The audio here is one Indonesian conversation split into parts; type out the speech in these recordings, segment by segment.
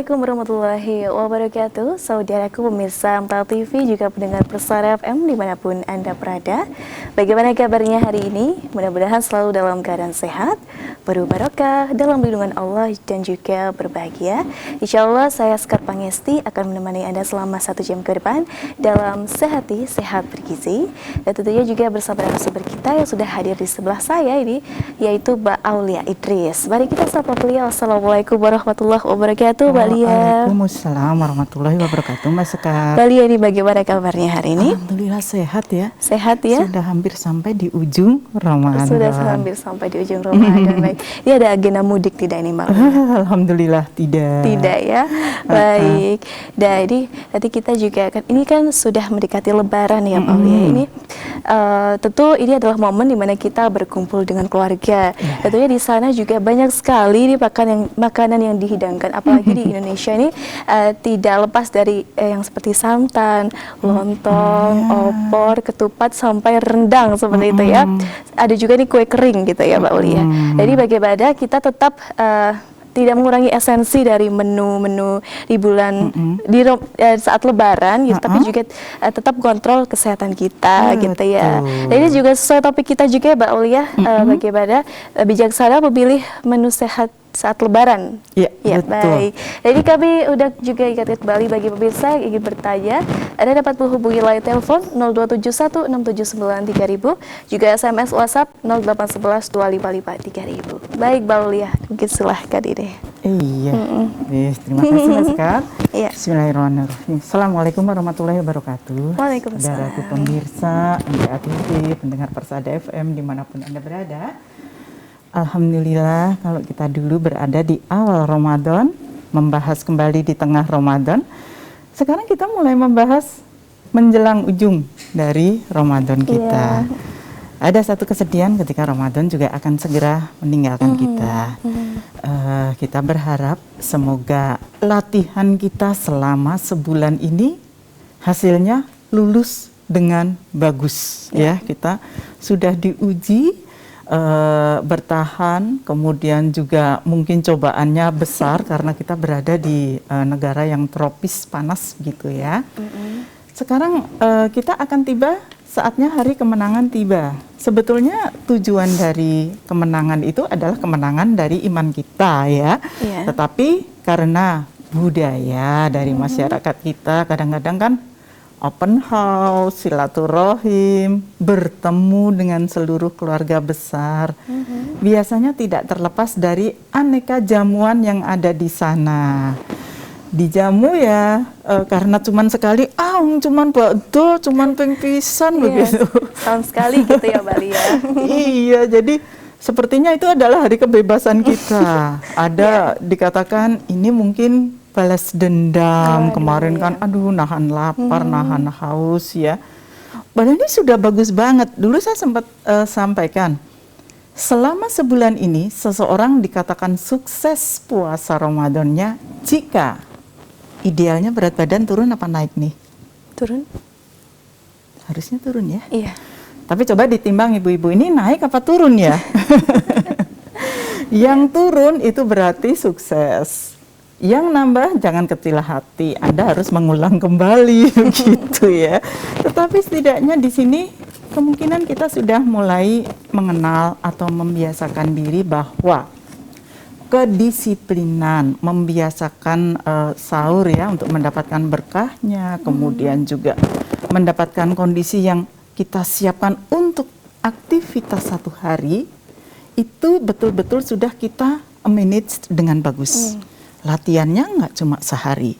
Assalamualaikum warahmatullahi wabarakatuh. Saudaraku pemirsa Amtal TV, juga pendengar Persada FM dimanapun Anda berada. Bagaimana kabarnya hari ini? Mudah-mudahan selalu dalam keadaan sehat, berbarokah dalam lindungan Allah dan juga berbahagia. Insya Allah saya Sekar Pangesti akan menemani Anda selama 1 jam ke depan dalam Sehati Sehat Bergizi. Dan tentunya juga bersama narasumber kita yang sudah hadir di sebelah saya ini, yaitu Mbak Aulia Idris. Mari kita sapa beliau. Assalamualaikum warahmatullahi wabarakatuh. Mbak Lia. Waalaikumsalam warahmatullahi wabarakatuh, Mbak Sekar. Mbak Lia, ini bagaimana kabarnya hari ini? Alhamdulillah sehat ya. Sehat ya? Sudah hampir sampai di ujung Ramadan. Sudah hampir sampai di ujung Ramadan. Baik. Ini ada agenda mudik tidak ini, Mbak? Alhamdulillah tidak. Tidak ya. Baik. Jadi nanti kita juga akan, ini kan sudah mendekati Lebaran ya, Mbak Lia. Ini tentu ini adalah momen dimana kita berkumpul dengan keluarga. Tentunya di sana juga banyak sekali nih makanan yang dihidangkan, apalagi di Indonesia ini tidak lepas dari yang seperti santan, lontong, opor, ketupat sampai rendang seperti itu ya. Ada juga nih kue kering gitu ya, Mbak Ulia. Jadi bagaimana kita tetap tidak mengurangi esensi dari menu-menu di bulan saat Lebaran gitu, tapi juga tetap kontrol kesehatan kita gitu ya. Dan ini juga sesuai topik kita juga ya, Mbak Ulia, bagaimana bijaksana memilih menu sehat saat Lebaran. Ya, betul. Baik. Jadi kami udah juga ingatkan kembali bagi pemirsa yang ingin bertanya, Anda dapat menghubungi line telepon 02716793000, juga SMS WhatsApp 08112553.000. Baik, Mbak Ulia, mungkin silahkan ini. Iya. Terima kasih, Mbak Sekar. Bismillahirrahmanirrahim. Assalamualaikum warahmatullahi wabarakatuh. Waalaikumsalam. Saudaraku pemirsa MTA TV, pendengar Persada FM dimanapun Anda berada. Alhamdulillah, kalau kita dulu berada di awal Ramadan, membahas kembali di tengah Ramadan, sekarang kita mulai membahas menjelang ujung dari Ramadan kita. Ada satu kesedihan ketika Ramadan juga akan segera meninggalkan kita. Kita berharap semoga latihan kita selama sebulan ini hasilnya lulus dengan bagus. Ya, kita sudah diuji, bertahan, kemudian juga mungkin cobaannya besar karena kita berada di negara yang tropis panas gitu ya. Sekarang kita akan tiba, saatnya hari kemenangan tiba. Sebetulnya tujuan dari kemenangan itu adalah kemenangan dari iman kita ya. Tetapi karena budaya dari masyarakat kita kadang-kadang kan open house, silaturahim, bertemu dengan seluruh keluarga besar. Biasanya tidak terlepas dari aneka jamuan yang ada di sana. Dijamu ya, karena cuman sekali, cuman bakdo, cuman pengpisan begitu. Tahun sekali gitu ya, Mbak Lia. Iya, jadi sepertinya itu adalah hari kebebasan kita. Ada dikatakan ini mungkin balas dendam, kemarin kan nahan lapar, nahan haus ya. Padahal ini sudah bagus banget. Dulu saya sempat sampaikan, selama sebulan ini seseorang dikatakan sukses puasa Ramadannya jika idealnya berat badan turun apa naik nih? Turun. Harusnya turun ya. Iya. Tapi coba ditimbang ibu-ibu, ini naik apa turun ya? Yang turun itu berarti sukses. Yang nambah jangan kecil hati, Anda harus mengulang kembali gitu ya. Tetapi setidaknya di sini kemungkinan kita sudah mulai mengenal atau membiasakan diri bahwa kedisiplinan, membiasakan sahur ya untuk mendapatkan berkahnya, kemudian juga mendapatkan kondisi yang kita siapkan untuk aktivitas satu hari, itu betul-betul sudah kita manage dengan bagus. Latihannya nggak cuma sehari,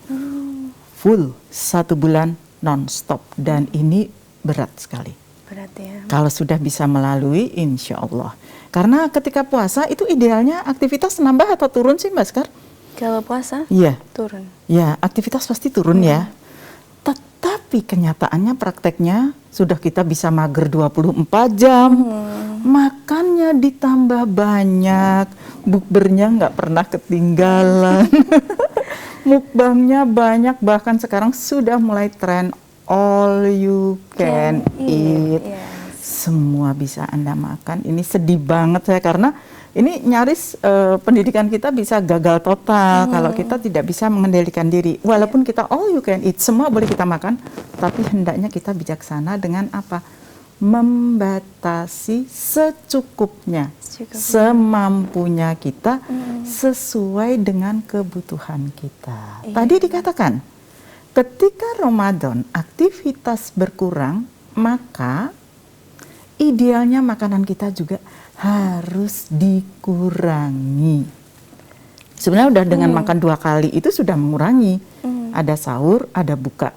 full 1 bulan non-stop, dan ini berat sekali. Berat ya. Kalau sudah bisa melalui, insya Allah. Karena ketika puasa itu idealnya aktivitas nambah atau turun sih, Mbak Sekar? Kalau puasa? Iya. Turun. Ya, aktivitas pasti turun ya. Tetapi kenyataannya, prakteknya sudah kita bisa mager 24 jam. Makannya ditambah banyak, bukbernya nggak pernah ketinggalan, mukbangnya banyak, bahkan sekarang sudah mulai tren all you can eat. Semua bisa Anda makan. Ini sedih banget saya karena ini nyaris pendidikan kita bisa gagal total kalau kita tidak bisa mengendalikan diri. Walaupun kita all you can eat, semua boleh kita makan, tapi hendaknya kita bijaksana dengan apa? Membatasi secukupnya, semampunya kita, sesuai dengan kebutuhan kita. Tadi dikatakan, ketika Ramadan aktivitas berkurang, maka idealnya makanan kita juga harus dikurangi. Sebenarnya udah dengan makan 2 kali itu sudah mengurangi. Ada sahur, ada buka.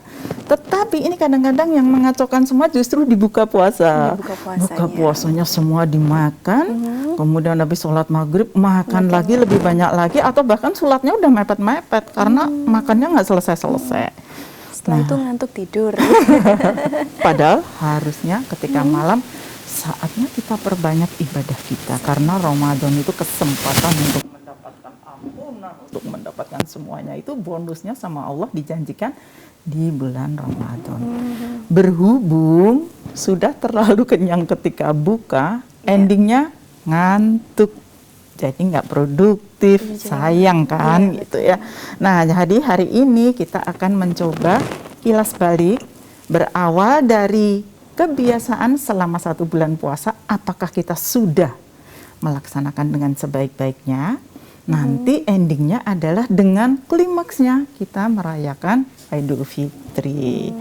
Tetapi ini kadang-kadang yang mengacaukan semua justru di buka puasa. Buka puasanya semua dimakan, kemudian habis sholat maghrib makan lagi lebih banyak lagi, atau bahkan sholatnya udah mepet-mepet karena makannya nggak selesai-selesai. Setelah itu ngantuk tidur. Padahal harusnya ketika malam saatnya kita perbanyak ibadah kita, karena Ramadan itu kesempatan untuk mendapatkan ampunan, untuk mendapatkan semuanya. Itu bonusnya sama Allah dijanjikan di bulan Ramadan. Berhubung sudah terlalu kenyang ketika buka, endingnya ngantuk, jadi nggak produktif, sayang kan gitu ya. Nah, jadi hari ini kita akan mencoba kilas balik, berawal dari kebiasaan selama 1 bulan puasa, apakah kita sudah melaksanakan dengan sebaik-baiknya. Nanti endingnya adalah dengan klimaksnya kita merayakan Idul Fitri.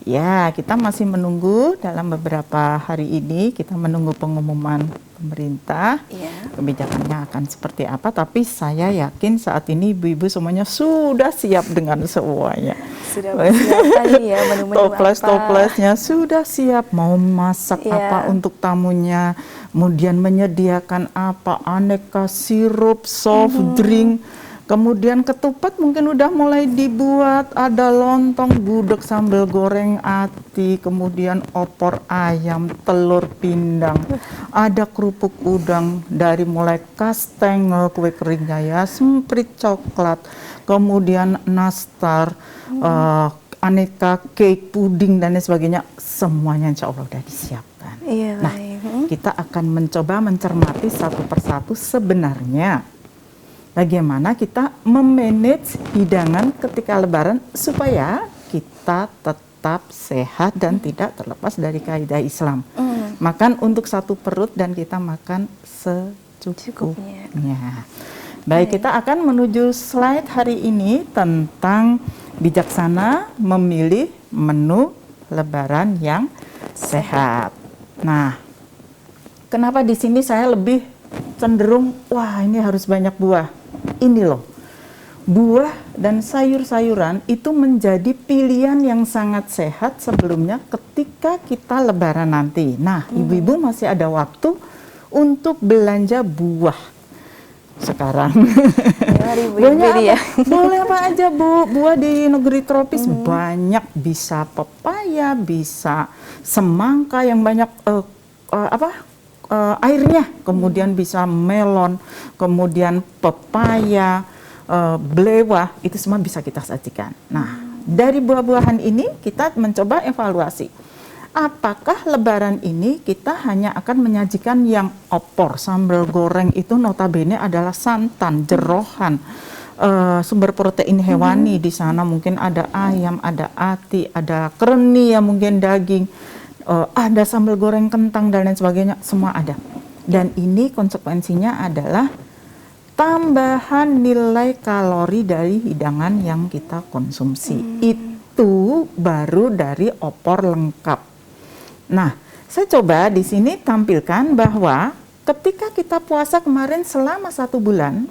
Ya, kita masih menunggu dalam beberapa hari ini, kita menunggu pengumuman pemerintah, kebijakannya akan seperti apa, tapi saya yakin saat ini ibu-ibu semuanya sudah siap dengan semuanya. Sudah persiapan ya, menu-menu Toplesnya sudah siap, mau masak apa untuk tamunya, kemudian menyediakan apa, aneka sirup, soft drink, kemudian ketupat mungkin udah mulai dibuat, ada lontong, gudeg, sambal goreng ati, kemudian opor ayam, telur pindang, ada kerupuk udang, dari mulai kastengel, kue keringnya ya, semprit coklat, kemudian nastar, aneka cake, puding dan lain sebagainya, semuanya insya Allah udah disiapkan. Nah, kita akan mencoba mencermati satu persatu sebenarnya bagaimana kita memanage hidangan ketika Lebaran supaya kita tetap sehat dan tidak terlepas dari kaidah Islam. Makan untuk 1 perut dan kita makan secukupnya. Baik, kita akan menuju slide hari ini tentang bijaksana memilih menu Lebaran yang sehat. Nah, kenapa di sini saya lebih cenderung, wah ini harus banyak buah. Ini loh, buah dan sayur-sayuran itu menjadi pilihan yang sangat sehat sebelumnya ketika kita Lebaran nanti. Nah, ibu-ibu masih ada waktu untuk belanja buah sekarang. Boleh apa aja Bu, buah di negeri tropis banyak, bisa pepaya, bisa semangka yang banyak airnya, kemudian bisa melon, kemudian pepaya, belewah, itu semua bisa kita sajikan. Nah, dari buah-buahan ini kita mencoba evaluasi. Apakah Lebaran ini kita hanya akan menyajikan yang opor, sambal goreng itu notabene adalah santan, jerohan, sumber protein hewani di sana mungkin ada ayam, ada ati, ada kereni ya mungkin daging, ada sambal goreng kentang dan lain sebagainya, semua ada. Dan ini konsekuensinya adalah tambahan nilai kalori dari hidangan yang kita konsumsi. Itu baru dari opor lengkap. Nah, saya coba di sini tampilkan bahwa ketika kita puasa kemarin selama 1 bulan,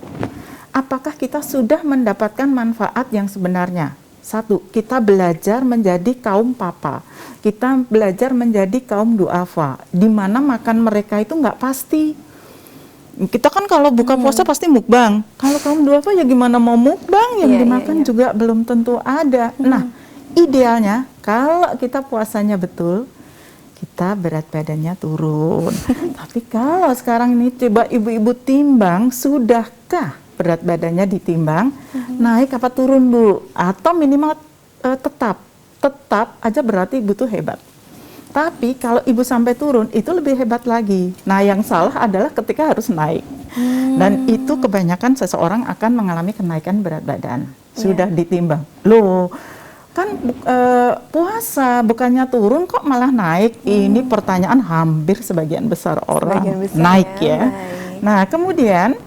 apakah kita sudah mendapatkan manfaat yang sebenarnya? 1, kita belajar menjadi kaum papa, kita belajar menjadi kaum duafa, di mana makan mereka itu nggak pasti. Kita kan kalau buka puasa pasti mukbang, kalau kaum duafa ya gimana mau mukbang, yang dimakan juga belum tentu ada. Nah, idealnya kalau kita puasanya betul, kita berat badannya turun. Tapi kalau sekarang ini coba ibu-ibu timbang, sudahkah berat badannya ditimbang, naik apa turun Bu? Atau minimal tetap aja berarti butuh hebat. Tapi kalau ibu sampai turun itu lebih hebat lagi. Nah, yang salah adalah ketika harus naik. Dan itu kebanyakan seseorang akan mengalami kenaikan berat badan. Sudah ditimbang. Loh, kan puasa bukannya turun kok malah naik. Ini pertanyaan hampir sebagian besar orang naik ya. Baik. Nah, kemudian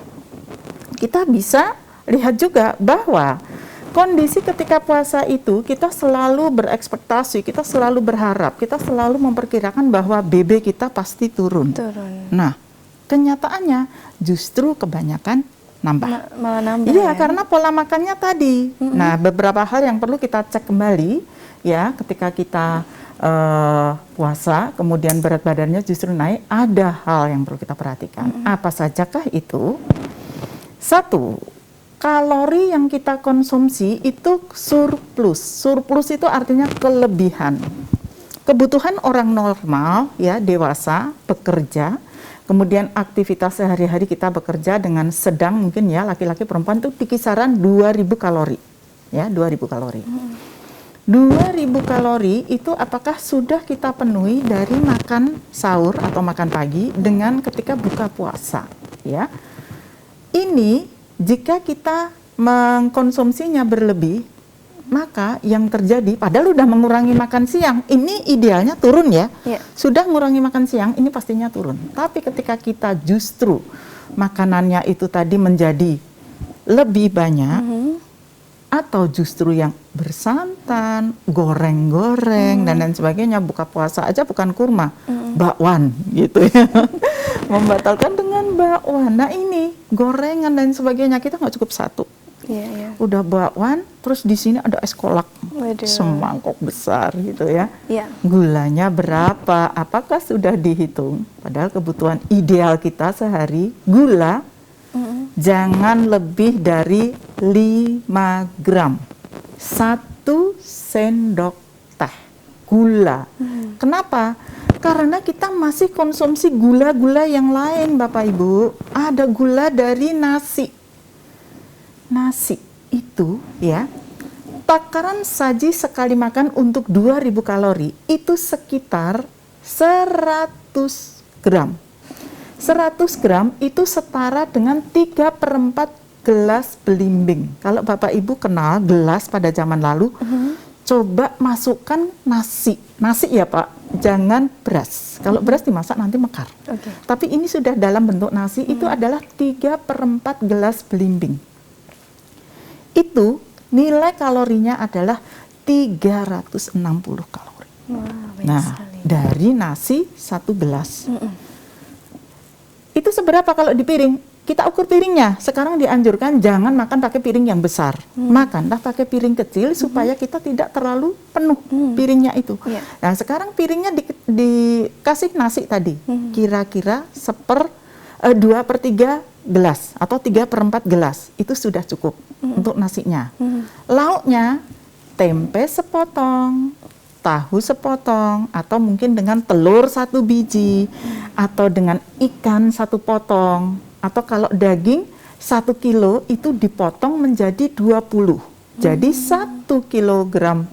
kita bisa lihat juga bahwa kondisi ketika puasa itu kita selalu berekspektasi, kita selalu berharap, kita selalu memperkirakan bahwa BB kita pasti turun. Nah, kenyataannya justru kebanyakan nambah. Malah nambah. Iya, ya? karena pola makannya tadi. Nah, beberapa hal yang perlu kita cek kembali ya ketika kita puasa, kemudian berat badannya justru naik, ada hal yang perlu kita perhatikan. Apa sajakah itu? Satu, kalori yang kita konsumsi itu surplus. Surplus itu artinya kelebihan. Kebutuhan orang normal, ya dewasa, bekerja, kemudian aktivitas sehari-hari kita bekerja dengan sedang mungkin ya laki-laki perempuan itu di kisaran 2000 kalori. Ya, 2000 kalori. 2000 kalori itu apakah sudah kita penuhi dari makan sahur atau makan pagi dengan ketika buka puasa, ya. Ini jika kita mengkonsumsinya berlebih, maka yang terjadi, padahal udah mengurangi makan siang, ini idealnya turun ya. Sudah mengurangi makan siang, ini pastinya turun. Tapi ketika kita justru makanannya itu tadi menjadi lebih banyak, atau justru yang bersantan, goreng-goreng, dan lain sebagainya, buka puasa aja bukan kurma, bakwan gitu ya. Membatalkan dengan bakwan. Nah ini gorengan dan sebagainya kita nggak cukup satu. Udah bakwan, terus di sini ada es kolak semangkok besar gitu ya. Gulanya berapa? Apakah sudah dihitung? Padahal kebutuhan ideal kita sehari gula jangan lebih dari 5 gram. 1 sendok teh gula. Kenapa? Karena kita masih konsumsi gula-gula yang lain, Bapak Ibu. Ada gula dari nasi. Nasi itu ya, takaran saji sekali makan untuk 2000 kalori itu sekitar 100 gram. 100 gram itu setara dengan 3/4 gelas belimbing. Kalau Bapak Ibu kenal gelas pada zaman lalu, coba masukkan nasi. Nasi ya Pak, jangan beras. Kalau beras dimasak nanti mekar. Tapi ini sudah dalam bentuk nasi, itu adalah 3/4 gelas belimbing. Itu nilai kalorinya adalah 360 kalori. Nah, dari nasi 1 gelas. Itu seberapa kalau di piring? Kita ukur piringnya. Sekarang dianjurkan jangan makan pakai piring yang besar. Makanlah pakai piring kecil supaya kita tidak terlalu penuh piringnya itu. Nah, sekarang piringnya dikasih nasi tadi. Kira-kira 2/3 gelas atau 3/4 gelas. Itu sudah cukup untuk nasinya. Lauknya tempe sepotong, tahu sepotong, atau mungkin dengan telur 1 biji, atau dengan ikan 1 potong, atau kalau daging 1 kilo itu dipotong menjadi 20. Jadi 1 kilogram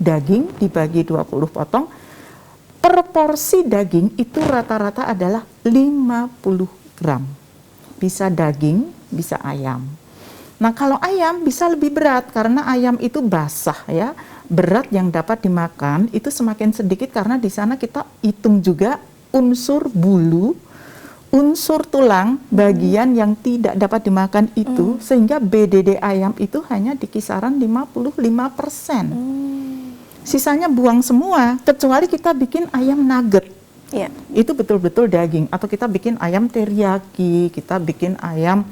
daging dibagi 20 potong, per porsi daging itu rata-rata adalah 50 gram. Bisa daging, bisa ayam. Nah, kalau ayam bisa lebih berat karena ayam itu basah ya. Berat yang dapat dimakan itu semakin sedikit karena di sana kita hitung juga unsur bulu, unsur tulang, bagian yang tidak dapat dimakan itu, sehingga BDD ayam itu hanya di kisaran 55%. Sisanya buang semua, kecuali kita bikin ayam nugget. Itu betul-betul daging, atau kita bikin ayam teriyaki, kita bikin ayam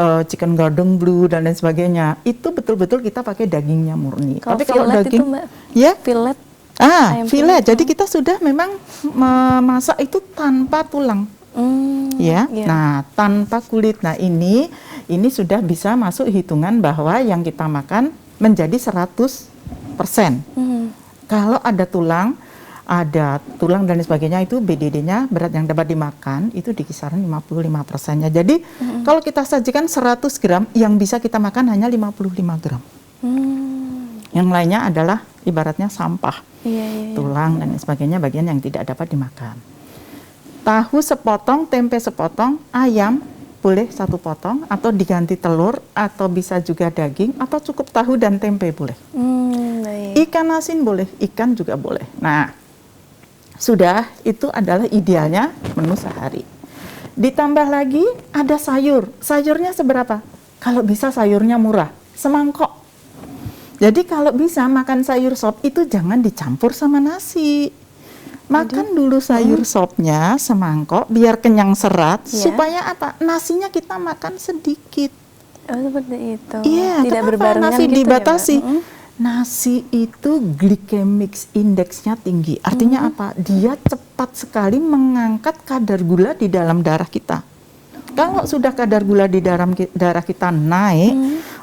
chicken garden blue dan lain sebagainya, itu betul-betul kita pakai dagingnya murni. Tapi kalau daging, itu, Mbak, ya, fillet, fillet. Jadi kita sudah memang memasak itu tanpa tulang, ya. Nah, tanpa kulit. Nah, ini sudah bisa masuk hitungan bahwa yang kita makan menjadi 100%. Kalau ada tulang dan lain sebagainya, itu BDD-nya, berat yang dapat dimakan, itu di kisaran 55%-nya. Jadi kalau kita sajikan 100 gram, yang bisa kita makan hanya 55 gram. Yang lainnya adalah ibaratnya sampah, tulang dan sebagainya, bagian yang tidak dapat dimakan. Tahu sepotong, tempe sepotong, ayam boleh 1 potong, atau diganti telur, atau bisa juga daging, atau cukup tahu dan tempe boleh. Ikan asin boleh, ikan juga boleh. Nah, sudah, itu adalah idealnya menu sehari. Ditambah lagi ada sayur. Sayurnya seberapa? Kalau bisa sayurnya murah, semangkok. Jadi kalau bisa makan sayur sop itu jangan dicampur sama nasi. Makan dulu sayur sopnya semangkok biar kenyang serat, supaya apa? Nasinya kita makan sedikit. Oh, seperti itu. Iya, tidak kenapa berbarengan nasi gitu dibatasi? ya, Mbak? Nasi itu glycemic indeksnya tinggi. Artinya apa? Dia cepat sekali mengangkat kadar gula di dalam darah kita. Kalau sudah kadar gula di dalam darah kita naik,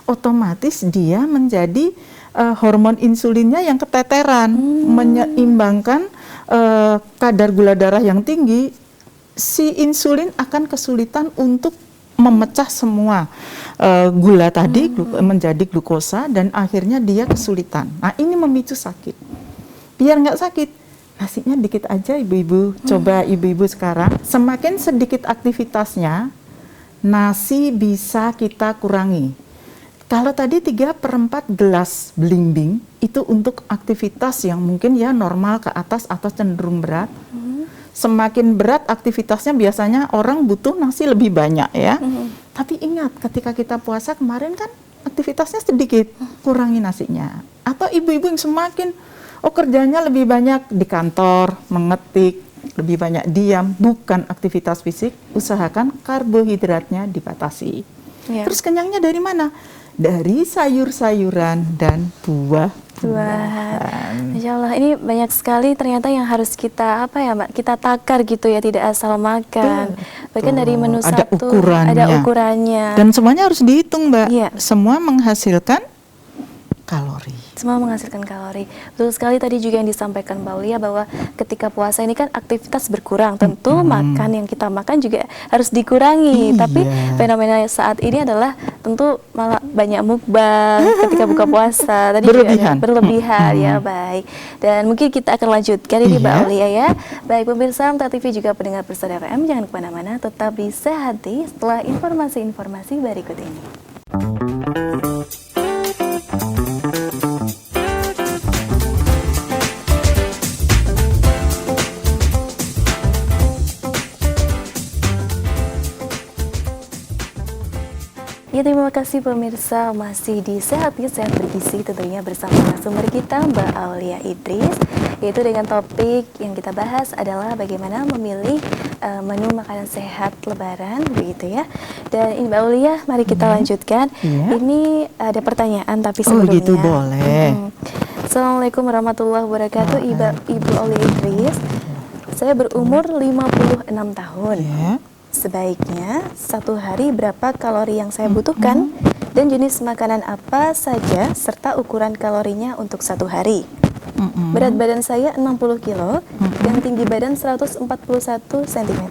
otomatis dia menjadi hormon insulinnya yang keteteran, menyeimbangkan kadar gula darah yang tinggi. Si insulin akan kesulitan untuk memecah semua gula tadi menjadi glukosa, dan akhirnya dia kesulitan. Nah, ini memicu sakit. Biar nggak sakit, nasinya dikit aja ibu-ibu. Coba ibu-ibu sekarang, semakin sedikit aktivitasnya, nasi bisa kita kurangi. Kalau tadi 3/4 gelas belimbing, itu untuk aktivitas yang mungkin ya normal ke atas atau cenderung berat. Semakin berat aktivitasnya biasanya orang butuh nasi lebih banyak ya. Tapi ingat, ketika kita puasa kemarin kan aktivitasnya sedikit, kurangi nasinya. Atau ibu-ibu yang semakin kerjanya lebih banyak di kantor, mengetik, lebih banyak diam, bukan aktivitas fisik, usahakan karbohidratnya dibatasi. Terus kenyangnya dari mana? Dari sayur-sayuran dan buah-buahan. Masya Allah, ini banyak sekali ternyata yang harus kita Mbak, kita takar gitu ya, tidak asal makan. Bahkan dari menu ada satu ukurannya. ada ukurannya. Dan semuanya harus dihitung, Mbak. Iya. Semua menghasilkan kalori. Semua menghasilkan kalori. Betul sekali tadi juga yang disampaikan Mbak Aulia bahwa ketika puasa ini kan aktivitas berkurang. Tentu makan yang kita makan juga harus dikurangi. Iya. Tapi fenomena saat ini adalah tentu malah banyak mukbang ketika buka puasa. Tadi Berlebihan. juga berlebihan ya, baik. Dan mungkin kita akan lanjutkan ini Mbak Aulia ya. Baik pemirsa MTA TV juga pendengar Persada FM, jangan kemana-mana, tetap di Sehati setelah informasi-informasi berikut ini. Ya, terima kasih pemirsa, masih di Sehat Bergizi tentunya bersama narasumber kita Mbak Aulia Idris, yaitu dengan topik yang kita bahas adalah bagaimana memilih menu makanan sehat lebaran begitu ya. Dan ini Mbak Aulia, mari kita lanjutkan. Ini ada pertanyaan tapi sebelumnya. Gitu boleh. Assalamualaikum warahmatullahi wabarakatuh, Ibu Aulia Idris. Saya berumur 56 tahun. Sebaiknya satu hari berapa kalori yang saya butuhkan dan jenis makanan apa saja serta ukuran kalorinya untuk satu hari. Berat badan saya 60 kilo dan tinggi badan 141 cm.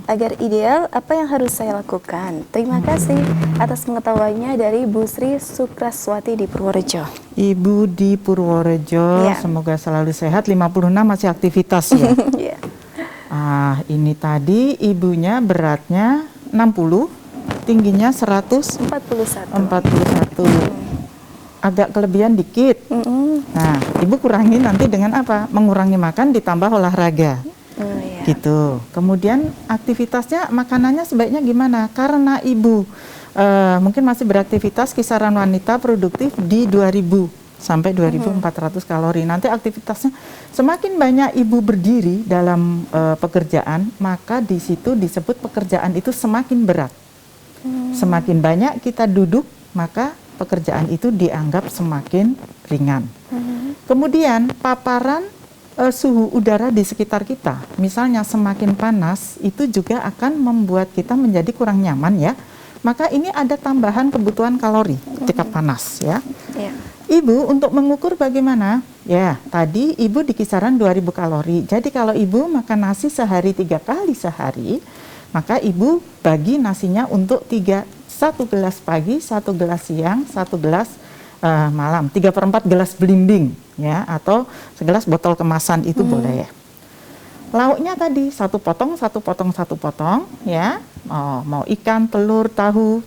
Agar ideal, apa yang harus saya lakukan? Terima kasih atas pengetahuannya dari Bu Sri Sukraswati di Purworejo. Ibu di Purworejo, semoga selalu sehat. 56 masih aktivitas ya. Ini tadi ibunya beratnya 60, tingginya 141. Agak kelebihan dikit. Nah, ibu kurangi nanti dengan apa? Mengurangi makan ditambah olahraga. Gitu. Kemudian aktivitasnya, makanannya sebaiknya gimana? Karena ibu mungkin masih beraktivitas, kisaran wanita produktif di 2000 sampai 2400 kalori. Nanti aktivitasnya semakin banyak ibu berdiri dalam pekerjaan, maka di situ disebut pekerjaan itu semakin berat. Semakin banyak kita duduk, maka pekerjaan itu dianggap semakin ringan. Kemudian paparan suhu udara di sekitar kita, misalnya semakin panas, itu juga akan membuat kita menjadi kurang nyaman ya. Maka ini ada tambahan kebutuhan kalori ketika panas ya. Ibu untuk mengukur bagaimana? Ya, tadi ibu di kisaran 2000 kalori. Jadi kalau ibu makan nasi sehari 3 kali sehari, maka ibu bagi nasinya untuk 1 gelas pagi, 1 gelas siang, 1 gelas malam, 3/4 gelas belimbing ya, atau segelas botol kemasan itu boleh. Lauknya tadi satu potong ya, mau ikan, telur, tahu,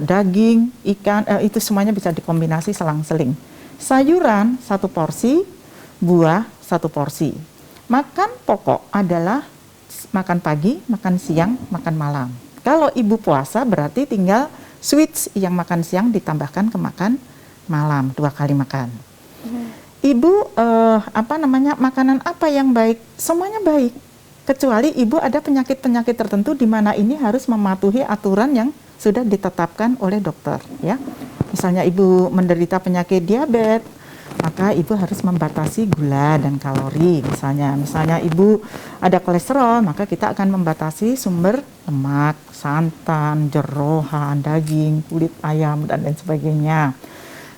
daging, ikan, itu semuanya bisa dikombinasi selang-seling. Sayuran 1 porsi, buah 1 porsi. Makan pokok adalah makan pagi, makan siang, makan malam. Kalau ibu puasa berarti tinggal switch yang makan siang ditambahkan ke makan malam, 2 kali makan. Ibu makanan apa yang baik? Semuanya baik, kecuali ibu ada penyakit-penyakit tertentu di mana ini harus mematuhi aturan yang sudah ditetapkan oleh dokter ya. Misalnya ibu menderita penyakit diabetes, maka ibu harus membatasi gula dan kalori. Misalnya ibu ada kolesterol, maka kita akan membatasi sumber lemak, santan, jeroan, daging, kulit ayam dan lain sebagainya.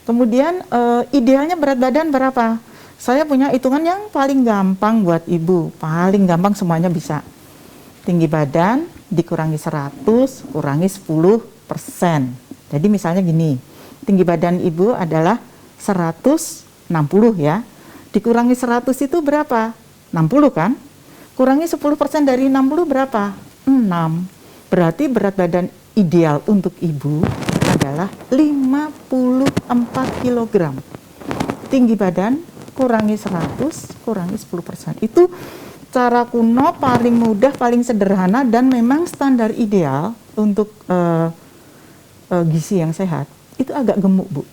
Kemudian idealnya berat badan berapa? Saya punya hitungan yang paling gampang buat ibu, paling gampang semuanya bisa. Tinggi badan dikurangi 100, kurangi 10%. Jadi misalnya gini, tinggi badan ibu adalah 160 ya, dikurangi 100 itu berapa? 60 kan? Kurangi 10% dari 60 berapa? 6. Berarti berat badan ideal untuk ibu adalah 54 kg. Tinggi badan kurangi 100, kurangi 10%. Itu cara kuno, paling mudah, paling sederhana, dan memang standar ideal untuk gizi yang sehat. Itu agak gemuk, Bu.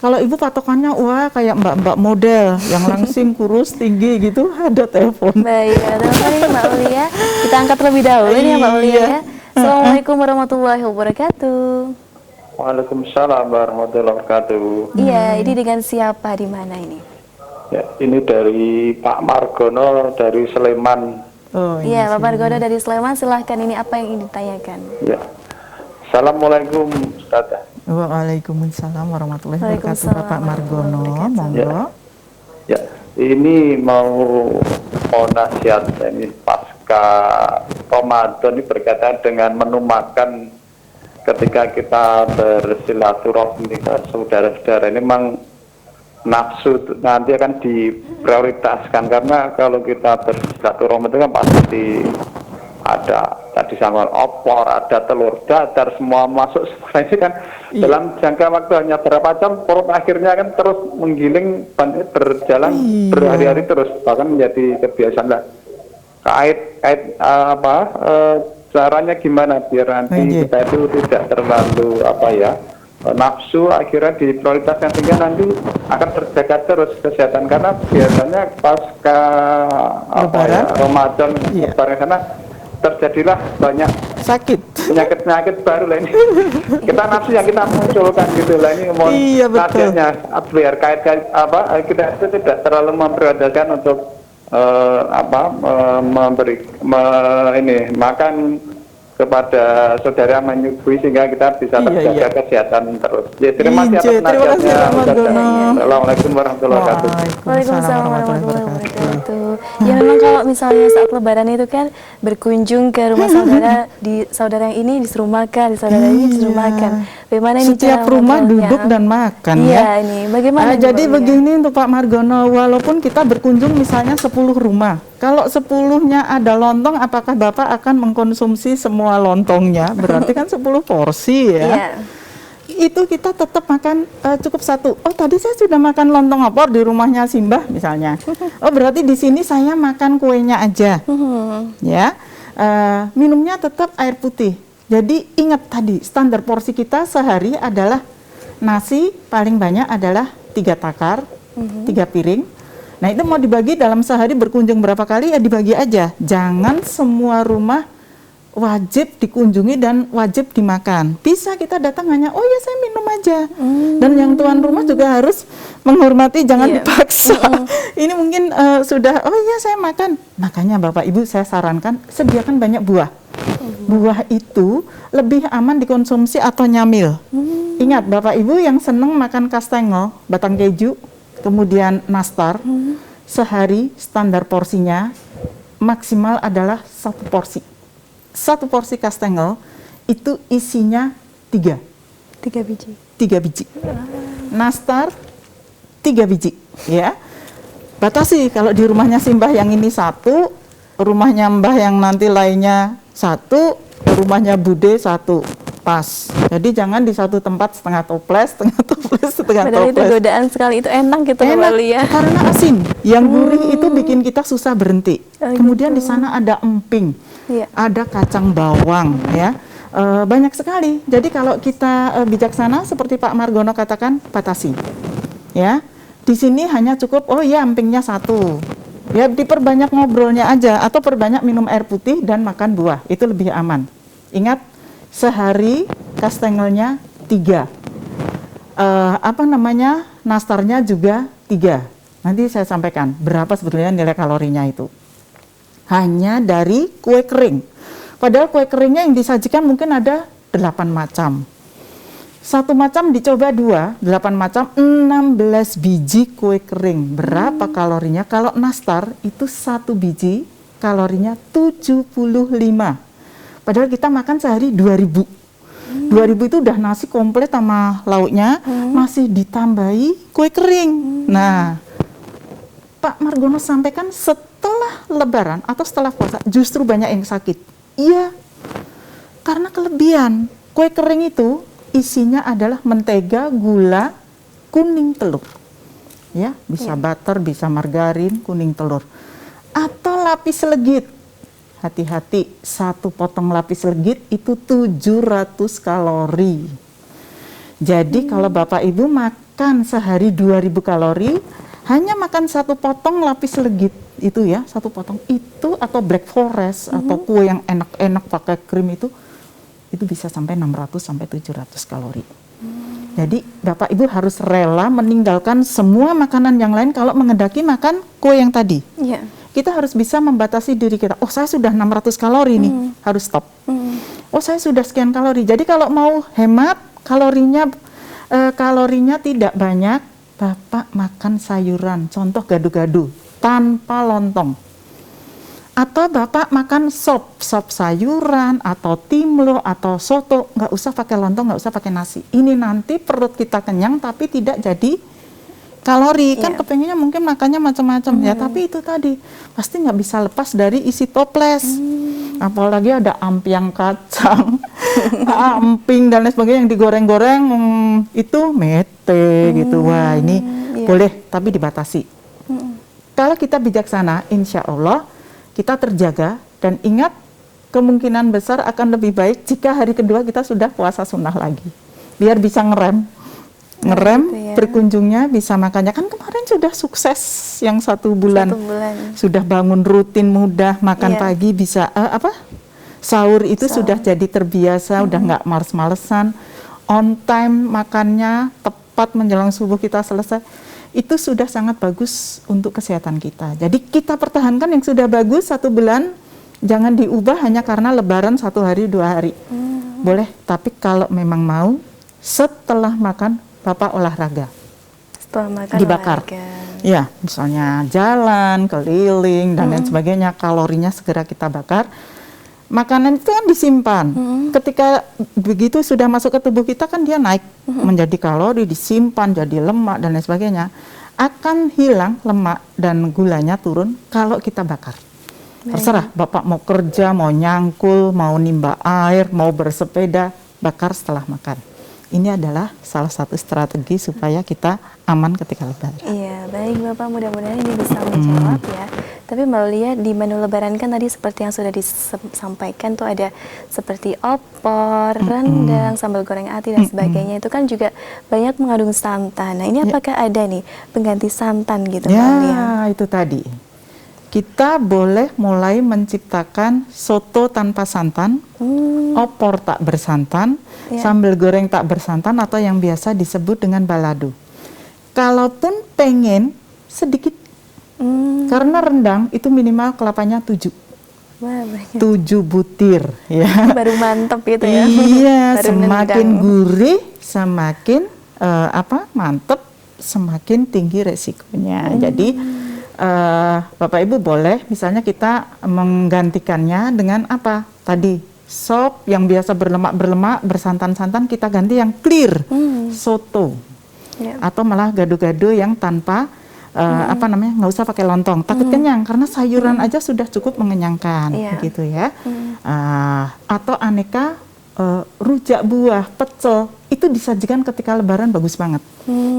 Kalau ibu patokannya, wah kayak mbak-mbak model yang langsing, kurus, tinggi gitu, ada telepon. Baik, ada apa nih Mbak Aulia? Kita angkat terlebih dahulu nih ya Mbak Aulia ya. Assalamualaikum warahmatullahi wabarakatuh. Waalaikumsalam warahmatullahi wabarakatuh. Iya, ini dengan siapa di mana ini? Ya, ini dari Pak Margono dari Sleman. Oh, Iya, Pak Margono dari Sleman, silahkan, ini apa yang ingin ditanyakan? Ya. Assalamualaikum Ustazah. Waalaikumsalam warahmatullahi wabarakatuh. Waalaikumsalam Bapak Margono, warahmatullahi monggo. Ya, ini mau nasihat ini pasca Ramadan ini berkaitan dengan menu makan ketika kita bersilaturahmi dengan saudara-saudara. Ini memang nafsu nanti akan diprioritaskan, karena kalau kita bersilaturahmi itu kan pasti ada tadi sambal opor, ada telur dadar, semua masuk semua ini kan dalam jangka waktu hanya berapa jam, perut akhirnya kan terus menggiling, berjalan berhari-hari terus, bahkan menjadi kebiasaan lah. Caranya gimana biar nanti kita itu tidak terlalu nafsu akhirnya diprioritaskan, sehingga nanti akan terjaga terus kesehatan, karena biasanya pasca Ramadan lebaran sana terjadilah banyak penyakit baru lah ini. Kita nafsu yang kita munculkan gitu lah, ini mohon nasihatnya biar kita itu tidak terlalu memprioritaskan untuk makan kepada saudara menyusui, sehingga kita bisa terjaga kesehatan terus. Ya, terima kasih atas nasihatnya. Assalamualaikum warahmatullahi wabarakatuh. Waalaikumsalam warahmatullahi wabarakatuh. Ya, memang kalau misalnya saat lebaran itu kan berkunjung ke rumah saudara yang ini disuruh makan, di saudara ini disuruh makan. Bagaimana ini setiap rumah duduk dan makan ya. Ini bagaimana? Jadi begini untuk Pak Margono, walaupun kita berkunjung misalnya 10 rumah, kalau 10-nya ada lontong, apakah Bapak akan mengkonsumsi semua lontongnya? Berarti kan 10 porsi ya. Itu kita tetap makan cukup 1. Oh, tadi saya sudah makan lontong opor di rumahnya Simbah misalnya. Oh, berarti di sini saya makan kuenya aja. Ya. Minumnya tetap air putih. Jadi ingat tadi, standar porsi kita sehari adalah nasi paling banyak adalah 3 takar, 3 piring. Nah, itu mau dibagi dalam sehari berkunjung berapa kali, ya dibagi aja. Jangan semua rumah wajib dikunjungi dan wajib dimakan. Bisa kita datang hanya, oh ya saya minum aja. Dan yang tuan rumah juga harus menghormati, jangan dipaksa. Ini mungkin sudah, oh iya saya makan. Makanya Bapak Ibu saya sarankan sediakan banyak buah. Buah itu lebih aman dikonsumsi atau nyamil. Ingat Bapak Ibu yang senang makan kastengel, batang keju, kemudian nastar, sehari standar porsinya maksimal adalah 1 porsi. 1 porsi kastengel itu isinya 3 biji. nastar 3 biji, ya. Batasi kalau di rumahnya si Mbah yang ini 1, rumahnya Mbah yang nanti lainnya 1, rumahnya Bude 1, pas. Jadi jangan di satu tempat setengah toples. Padahal itu godaan sekali, itu enak gitu Enak, ya. karena asin. Yang gurih itu bikin kita susah berhenti. Kemudian di sana ada emping, ada kacang bawang, ya. Banyak sekali. Jadi kalau kita bijaksana seperti Pak Margono katakan, batasi, ya. Di sini hanya cukup, oh ya empingnya 1, ya diperbanyak ngobrolnya aja, atau perbanyak minum air putih dan makan buah, itu lebih aman. Ingat, sehari kastengelnya 3, nastarnya juga 3. Nanti saya sampaikan berapa sebetulnya nilai kalorinya itu. Hanya dari kue kering. Padahal kue keringnya yang disajikan mungkin ada 8 macam. 1 macam dicoba 2, 8 macam, 16 biji kue kering. Berapa kalorinya? Kalau nastar itu 1 biji kalorinya 75. Padahal kita makan sehari 2000. 2000 itu udah nasi komplit sama lauknya, masih ditambahi kue kering. Nah, Pak Margono sampaikan setelah lebaran atau setelah puasa justru banyak yang sakit. Iya, karena kelebihan. Kue kering itu isinya adalah mentega, gula, kuning telur. Ya, bisa butter, bisa margarin, kuning telur. Atau lapis legit. Hati-hati, 1 potong lapis legit itu 700 kalori. Jadi kalau Bapak Ibu makan sehari 2000 kalori, hanya makan 1 potong lapis legit itu ya, 1 potong itu, atau black forest atau kue yang enak-enak pakai krim itu bisa sampai 600 sampai 700 kalori. Jadi Bapak Ibu harus rela meninggalkan semua makanan yang lain kalau mengendaki makan kue yang tadi. Yeah. Kita harus bisa membatasi diri kita. Oh, saya sudah 600 kalori nih, harus stop. Oh, saya sudah sekian kalori. Jadi kalau mau hemat kalorinya tidak banyak, Bapak makan sayuran, contoh gado-gado tanpa lontong. Atau Bapak makan sop sayuran atau timlo atau soto, nggak usah pakai lontong, nggak usah pakai nasi. Ini nanti perut kita kenyang tapi tidak jadi kalori. Kan kepengennya mungkin makannya macam-macam ya, tapi itu tadi pasti nggak bisa lepas dari isi toples. Apalagi ada ampiang kacang, emping dan lain sebagainya yang digoreng-goreng, itu mete gitu. Wah, ini boleh tapi dibatasi. Kalau kita bijaksana, insya Allah kita terjaga, dan ingat kemungkinan besar akan lebih baik jika hari kedua kita sudah puasa sunnah lagi, biar bisa ngerem gitu ya. Berkunjungnya bisa makannya, kan kemarin sudah sukses yang 1 bulan. Sudah bangun rutin mudah, makan pagi bisa sahur itu sudah jadi terbiasa, udah nggak males-malesan, on time makannya tepat menjelang subuh kita selesai. Itu sudah sangat bagus untuk kesehatan kita. Jadi kita pertahankan yang sudah bagus 1 bulan, jangan diubah hanya karena lebaran 1 hari 2 hari. Boleh, tapi kalau memang mau setelah makan Bapak olahraga. Setelah makan dibakar. Ya, misalnya jalan, keliling dan lain sebagainya, kalorinya segera kita bakar. Makanan itu kan disimpan. Ketika begitu sudah masuk ke tubuh kita kan dia naik menjadi kalori, disimpan jadi lemak dan lain sebagainya. Akan hilang lemak dan gulanya turun kalau kita bakar. Terserah Bapak mau kerja, mau nyangkul, mau nimba air, mau bersepeda, bakar setelah makan. Ini adalah salah satu strategi supaya kita aman ketika lebaran. Iya, baik Bapak, mudah-mudahan ini bisa menjawab ya. Tapi Mbak Lia, di menu lebaran kan tadi seperti yang sudah disampaikan tuh ada seperti opor, rendang, sambal goreng ati dan sebagainya. Itu kan juga banyak mengandung santan. Nah, ini apakah ada nih pengganti santan gitu Mbak Lia? Ya, itu tadi. Kita boleh mulai menciptakan soto tanpa santan, opor tak bersantan, sambal goreng tak bersantan, atau yang biasa disebut dengan balado. Kalaupun pengen sedikit, karena rendang itu minimal kelapanya 7. Wah, 7 butir ya. Baru mantep gitu ya. Iya, semakin gurih, semakin mantep, semakin tinggi resikonya. Jadi Bapak Ibu boleh misalnya kita menggantikannya dengan apa? Tadi sop yang biasa berlemak bersantan-santan kita ganti yang clear, soto. Ya. atau malah gado-gado yang tanpa apa namanya, nggak usah pakai lontong, takut kenyang karena sayuran aja sudah cukup mengenyangkan, Iya. gitu ya. Atau aneka rujak buah, pecel itu disajikan ketika Lebaran bagus banget.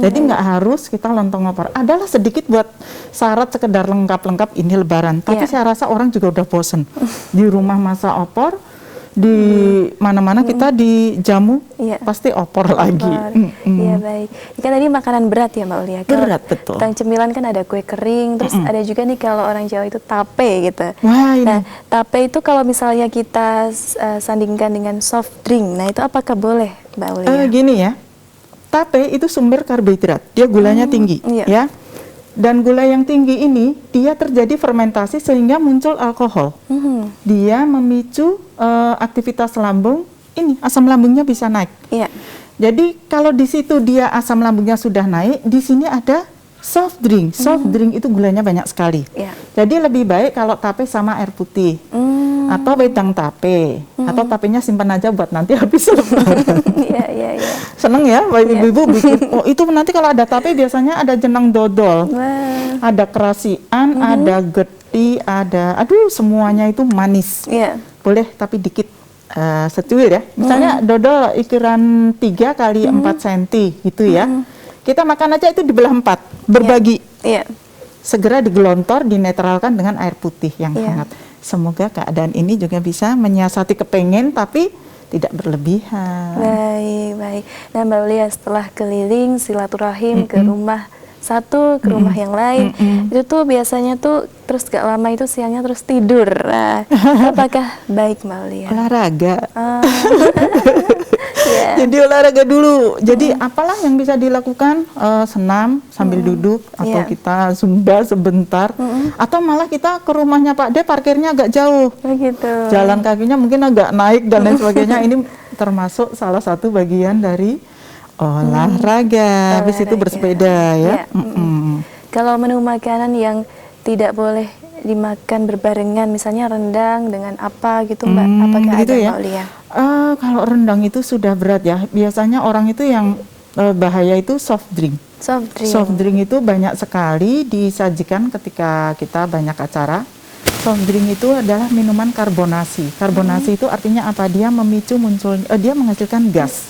Jadi nggak harus kita lontong opor. Adalah sedikit buat syarat sekedar lengkap-lengkap ini Lebaran. Tapi Iya. saya rasa orang juga udah bosen di rumah masak opor, di mana-mana kita dijamu Iya. pasti opor lagi. Iya, baik. Ini kan tadi makanan berat ya Mbak Ulia. Kalau Berat, betul. tentang cemilan kan ada kue kering, terus ada juga nih kalau orang Jawa itu tape gitu. Wah, ini. Nah, tape itu kalau misalnya kita sandingkan dengan soft drink, nah itu apakah boleh Mbak Ulia? Gini ya, tape itu sumber karbohidrat, dia gulanya tinggi, iya. ya. Dan gula yang tinggi ini dia terjadi fermentasi sehingga muncul alkohol. Dia memicu aktivitas lambung, ini asam lambungnya bisa naik. Iya. Jadi kalau di situ dia asam lambungnya sudah naik, di sini ada soft drink. Soft drink itu gulanya banyak sekali. Iya. Jadi lebih baik kalau tape sama air putih. Atau wedang tape, atau tapenya simpan aja buat nanti habis Lebaran. Iya, iya, iya. Seneng ya, ibu-ibu bikin. Oh itu nanti kalau ada tape biasanya ada jenang dodol, Wah. ada kerasian, ada geti, ada, aduh semuanya itu manis. Iya. Boleh tapi dikit, secuil ya. Misalnya dodol ukuran 3 kali 4 cm gitu ya. Kita makan aja itu dibelah 4, berbagi. Iya. Segera digelontor, dinetralkan dengan air putih yang Iya. hangat. Semoga keadaan ini juga bisa menyiasati kepengen tapi tidak berlebihan. Baik, baik. Nah Mbak Ulia, setelah keliling silaturahim ke rumah satu, ke rumah yang lain, itu tuh biasanya tuh terus gak lama itu siangnya terus tidur. Nah, apakah baik Mbak Ulia? Olahraga. Ah. Iya. Jadi olahraga dulu. Jadi apalah yang bisa dilakukan, senam sambil duduk, atau Iya. kita zumba sebentar, atau malah kita ke rumahnya Pak D, parkirnya agak jauh. Begitu. Jalan kakinya mungkin agak naik dan lain sebagainya. Ini termasuk salah satu bagian dari olahraga. Habis itu Olahraga. bersepeda ya. Iya. Kalau menu makanan yang tidak boleh dimakan berbarengan, misalnya rendang dengan apa gitu Mbak, apakah begitu ada ya? Mbak Ulia? Kalau rendang itu sudah berat ya. Biasanya orang itu yang bahaya itu soft drink. Soft drink. Soft drink itu banyak sekali disajikan ketika kita banyak acara. Soft drink itu adalah minuman karbonasi. Karbonasi itu artinya apa? Dia memicu dia menghasilkan gas.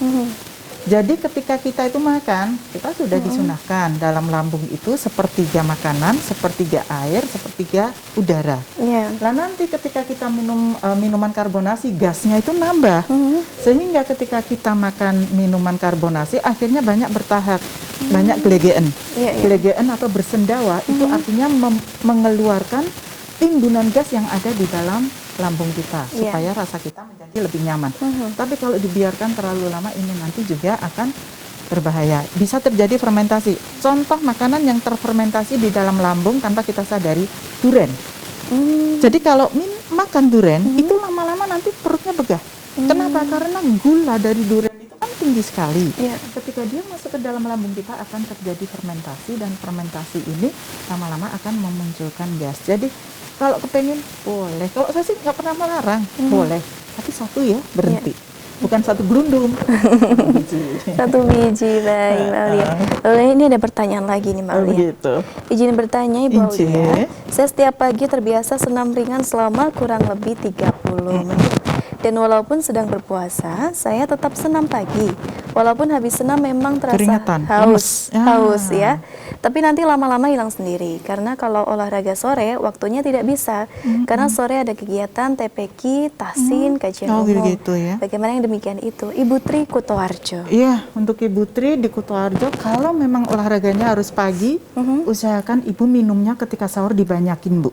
Jadi ketika kita itu makan, kita sudah disunahkan dalam lambung itu sepertiga makanan, sepertiga air, sepertiga udara. Iya. Nah nanti ketika kita minum minuman karbonasi, gasnya itu nambah. Sehingga ketika kita makan minuman karbonasi, akhirnya banyak bertahap, banyak gelegean. Iya, iya. Gelegean atau bersendawa itu artinya mengeluarkan timbunan gas yang ada di dalam lambung kita, Iya. supaya rasa kita menjadi lebih nyaman. Tapi kalau dibiarkan terlalu lama, ini nanti juga akan berbahaya. Bisa terjadi fermentasi. Contoh makanan yang terfermentasi di dalam lambung tanpa kita sadari, durian. Jadi kalau makan durian, itu lama-lama nanti perutnya begah. Kenapa? Karena gula dari durian itu kan tinggi sekali. Iya. Ketika dia masuk ke dalam lambung kita akan terjadi fermentasi, dan fermentasi ini lama-lama akan memunculkan gas. Jadi kalau kepengen boleh. Kalau saya sih nggak pernah melarang, boleh. Tapi satu ya, berhenti. Bukan satu gelundung. Satu biji, baik Mbak Ulia. Lalu ini ada pertanyaan lagi nih Mbak Ulia. Begitu. Izin bertanya Ibu Izin. Aulia, saya setiap pagi terbiasa senam ringan selama kurang lebih 30 menit. Dan walaupun sedang berpuasa, saya tetap senam pagi. Walaupun habis senam memang terasa Keringetan, haus, lemes. haus ya. Tapi nanti lama-lama hilang sendiri. Karena kalau olahraga sore, waktunya tidak bisa. Karena sore ada kegiatan TPQ, tahsin, kajian Oh, umum. gitu ya. Bagaimana yang demikian itu? Ibu Tri Kutoarjo. Iya, untuk Ibu Tri di Kutoarjo, kalau memang olahraganya harus pagi, usahakan Ibu minumnya ketika sahur dibanyakin, Bu.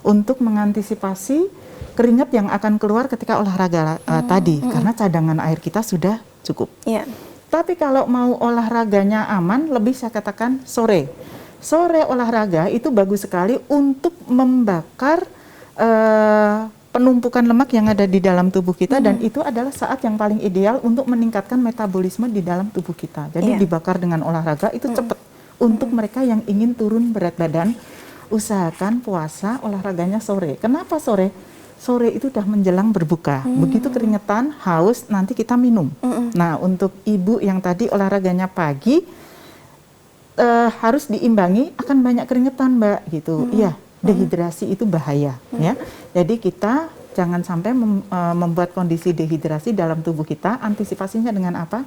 Untuk mengantisipasi keringat yang akan keluar ketika olahraga tadi, karena cadangan air kita sudah cukup. Iya. Tapi kalau mau olahraganya aman, lebih saya katakan sore. Sore olahraga itu bagus sekali untuk membakar penumpukan lemak yang ada di dalam tubuh kita, dan itu adalah saat yang paling ideal untuk meningkatkan metabolisme di dalam tubuh kita. Jadi Iya. dibakar dengan olahraga itu cepat. Untuk mereka yang ingin turun berat badan, usahakan puasa olahraganya sore. Kenapa sore? Sore itu udah menjelang berbuka. Begitu keringetan, haus, nanti kita minum. Nah, untuk ibu yang tadi olahraganya pagi, harus diimbangi akan banyak keringetan, Mbak, gitu. Iya, dehidrasi itu bahaya, ya. Jadi kita jangan sampai membuat kondisi dehidrasi dalam tubuh kita. Antisipasinya dengan apa?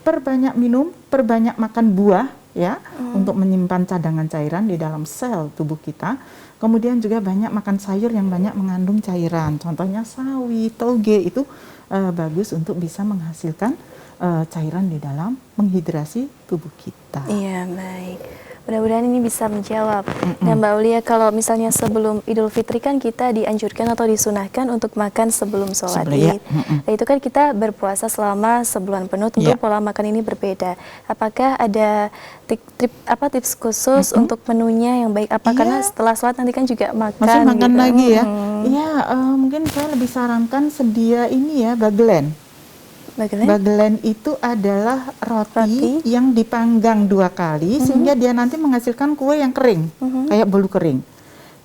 Perbanyak minum, perbanyak makan buah, ya, untuk menyimpan cadangan cairan di dalam sel tubuh kita. Kemudian juga banyak makan sayur yang banyak mengandung cairan. Contohnya sawi, toge itu bagus untuk bisa menghasilkan cairan di dalam menghidrasi tubuh kita. Iya, baik. Mudah-mudahan ini bisa menjawab. Nah, Mbak Aulia, kalau misalnya sebelum Idul Fitri kan kita dianjurkan atau disunahkan untuk makan sebelum sholat Id. Nah, itu kan kita berpuasa selama sebulan penuh, tentu pola makan ini berbeda. Apakah ada tips khusus untuk menunya yang baik? Karena setelah sholat nanti kan juga makan. Masih makan gitu. lagi ya? Iya, mungkin saya lebih sarankan sedia ini ya, bagelen. Bagelen itu adalah roti yang dipanggang 2 kali sehingga dia nanti menghasilkan kue yang kering, kayak bolu kering.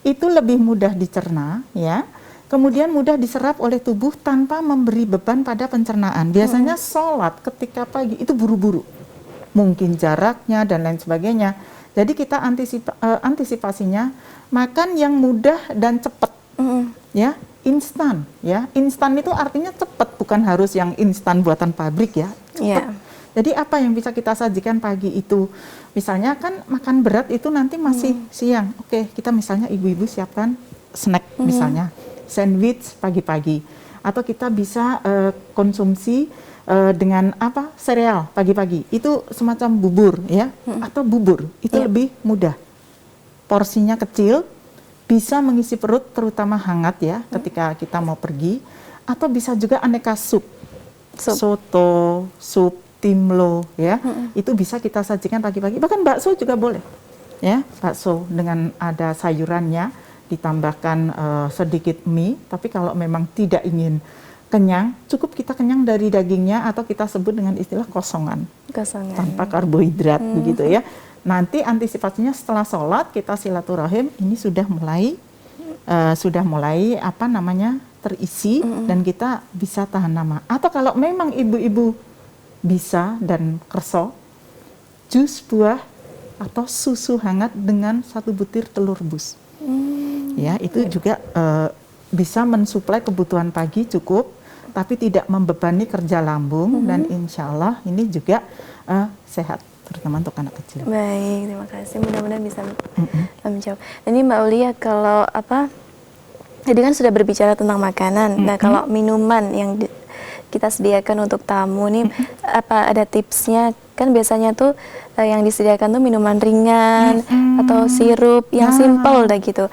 Itu lebih mudah dicerna, ya. Kemudian mudah diserap oleh tubuh tanpa memberi beban pada pencernaan. Biasanya sholat ketika pagi itu buru-buru, mungkin jaraknya dan lain sebagainya. Jadi kita antisipasinya makan yang mudah dan cepat, ya. Instan, ya. Instan itu artinya cepat, bukan harus yang instan buatan pabrik, ya. Cepat. Jadi apa yang bisa kita sajikan pagi itu? Misalnya kan makan berat itu nanti masih siang. Oke, kita misalnya ibu-ibu siapkan snack, misalnya sandwich pagi-pagi. Atau kita bisa konsumsi dengan apa? Sereal pagi-pagi. Itu semacam bubur, ya. Atau bubur, itu lebih mudah. Porsinya kecil, bisa mengisi perut, terutama hangat ya, ketika kita mau pergi. Atau bisa juga aneka sup. Soto, sup, timlo, ya. Itu bisa kita sajikan pagi-pagi. Bahkan bakso juga boleh, ya. Bakso dengan ada sayurannya, ditambahkan sedikit mie. Tapi kalau memang tidak ingin kenyang, cukup kita kenyang dari dagingnya, atau kita sebut dengan istilah kosongan. Tanpa karbohidrat, begitu ya. Nanti antisipasinya setelah sholat kita silaturahim ini sudah mulai apa namanya terisi dan kita bisa tahan lama. Atau kalau memang ibu-ibu bisa dan kerso, jus buah atau susu hangat dengan 1 butir telur rebus. Ya, itu juga bisa mensuplai kebutuhan pagi cukup, tapi tidak membebani kerja lambung dan insya Allah ini juga sehat, terutama untuk anak kecil. Baik, terima kasih. Mudah-mudahan bisa menjawab. Ini Mbak Aulia, kalau tadi kan sudah berbicara tentang makanan. Nah, kalau minuman yang kita sediakan untuk tamu nih, apa ada tipsnya? Kan biasanya tuh yang disediakan tuh minuman ringan atau sirup yang simple dah gitu.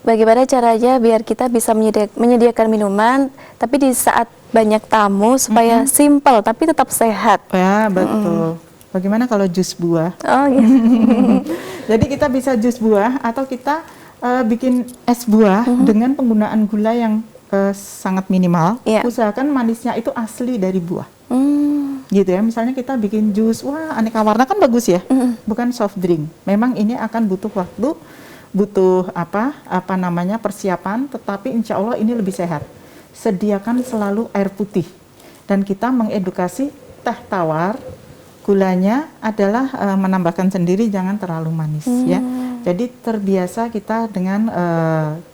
Bagaimana caranya biar kita bisa menyediakan minuman, tapi di saat banyak tamu supaya simple tapi tetap sehat? Ya, betul. Bagaimana kalau jus buah? Oh gitu. Jadi kita bisa jus buah atau kita bikin es buah dengan penggunaan gula yang sangat minimal. Usahakan manisnya itu asli dari buah. Gitu ya. Misalnya kita bikin jus, wah aneka warna kan bagus ya. Bukan soft drink. Memang ini akan butuh waktu, butuh apa namanya persiapan, tetapi insya Allah ini lebih sehat. Sediakan selalu air putih. Dan kita mengedukasi teh tawar, gulanya adalah menambahkan sendiri, jangan terlalu manis ya. Jadi terbiasa kita dengan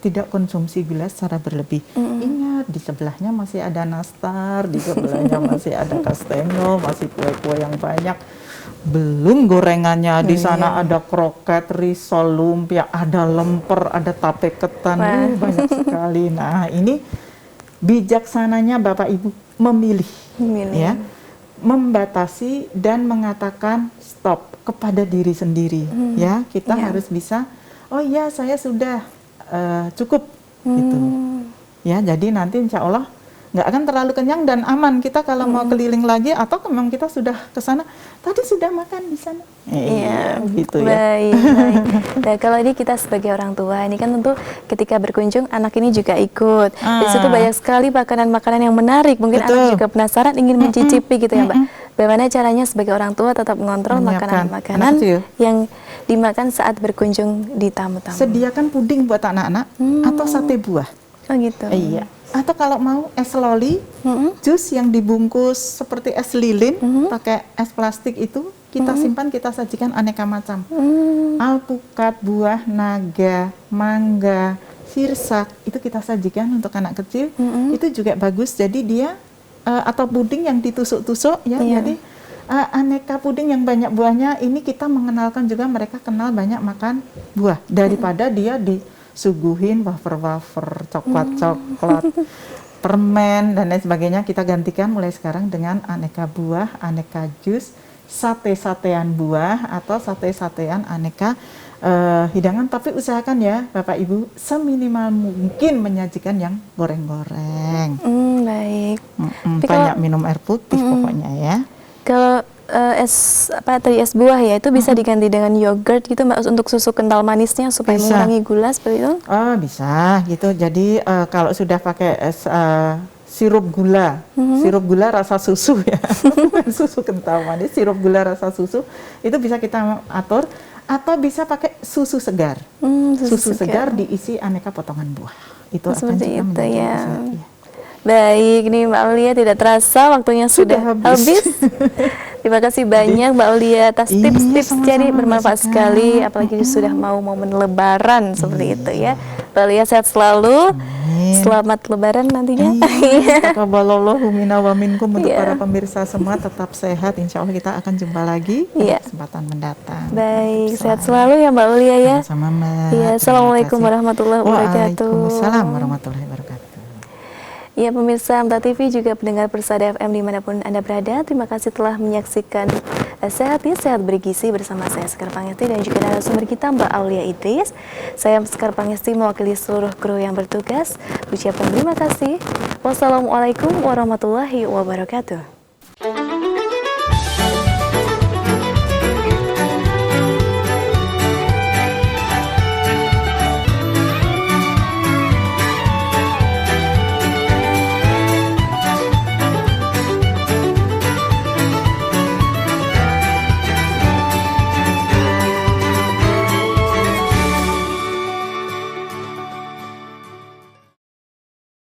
tidak konsumsi gula secara berlebih. Ingat, di sebelahnya masih ada nastar, di sebelahnya masih ada kastengel, masih kue-kue yang banyak. Belum gorengannya, di sana ada kroket, risol, lumpia, ada lemper, ada tape ketan, banyak sekali. Nah, ini bijaksananya Bapak Ibu memilih. Ya. Membatasi dan mengatakan stop kepada diri sendiri, ya. Kita harus bisa, oh iya saya sudah cukup, gitu. Ya, jadi nanti insya Allah nggak akan terlalu kenyang dan aman. Kita kalau mau keliling lagi atau memang kita sudah ke sana, tadi sudah makan di sana. Iya, gitu ya. Baik. Nah, kalau ini kita sebagai orang tua, ini kan tentu ketika berkunjung anak ini juga ikut. Di situ banyak sekali makanan-makanan yang menarik. Mungkin anak juga penasaran ingin mencicipi gitu ya, Mbak. Bagaimana caranya sebagai orang tua tetap mengontrol makanan-makanan yang dimakan saat berkunjung di tamu-tamu? Sediakan puding buat anak-anak atau sate buah. Oh gitu. Iya. Atau kalau mau es loli, jus yang dibungkus seperti es lilin, pakai es plastik itu, kita simpan, kita sajikan aneka macam. Alpukat, buah naga, mangga, sirsak, itu kita sajikan untuk anak kecil. Itu juga bagus. Jadi dia atau puding yang ditusuk-tusuk ya. Jadi aneka puding yang banyak buahnya ini kita mengenalkan juga mereka kenal banyak makan buah daripada dia disuguhin wafer-wafer, coklat-coklat, permen dan lain sebagainya. Kita gantikan mulai sekarang dengan aneka buah, aneka jus, sate-satean buah atau sate-satean aneka hidangan. Tapi usahakan ya Bapak Ibu seminimal mungkin menyajikan yang goreng-goreng. Baik. Banyak minum air putih pokoknya ya. Kalau es buah ya itu bisa diganti dengan yogurt gitu Mbak untuk susu kental manisnya supaya mengurangi gula seperti itu? Oh bisa gitu. Jadi kalau sudah pakai es sirup gula rasa susu ya, bukan susu kental manis, sirup gula rasa susu itu bisa kita atur, atau bisa pakai susu segar. Susu segar diisi aneka potongan buah. Itu akan juga menjadi ya. Baik, nih Mbak Aulia, tidak terasa waktunya sudah habis. Terima kasih banyak Mbak Aulia atas tips-tips, jadi bermanfaat sekali, apalagi sudah mau momen lebaran seperti itu ya. Mbak Aulia sehat selalu. Selamat lebaran nantinya. Taqabbalallahu minna wa minkum. Untuk para pemirsa semua tetap sehat. Insya Allah kita akan jumpa lagi di kesempatan mendatang. Baik, sehat selalu ya Mbak Aulia ya. Sama Mbak. Assalamualaikum warahmatullahi wabarakatuh. Waalaikumsalam warahmatullahi wabarakatuh. Ya pemirsa Amta TV juga pendengar Persada FM dimanapun Anda berada, terima kasih telah menyaksikan Sehat Ya, Sehat Bergizi bersama saya Sekar Pangesti dan juga narasumber kita Mbak Aulia Idris. Saya Sekar Pangesti mewakili seluruh kru yang bertugas. Ucapkan terima kasih. Wassalamualaikum warahmatullahi wabarakatuh.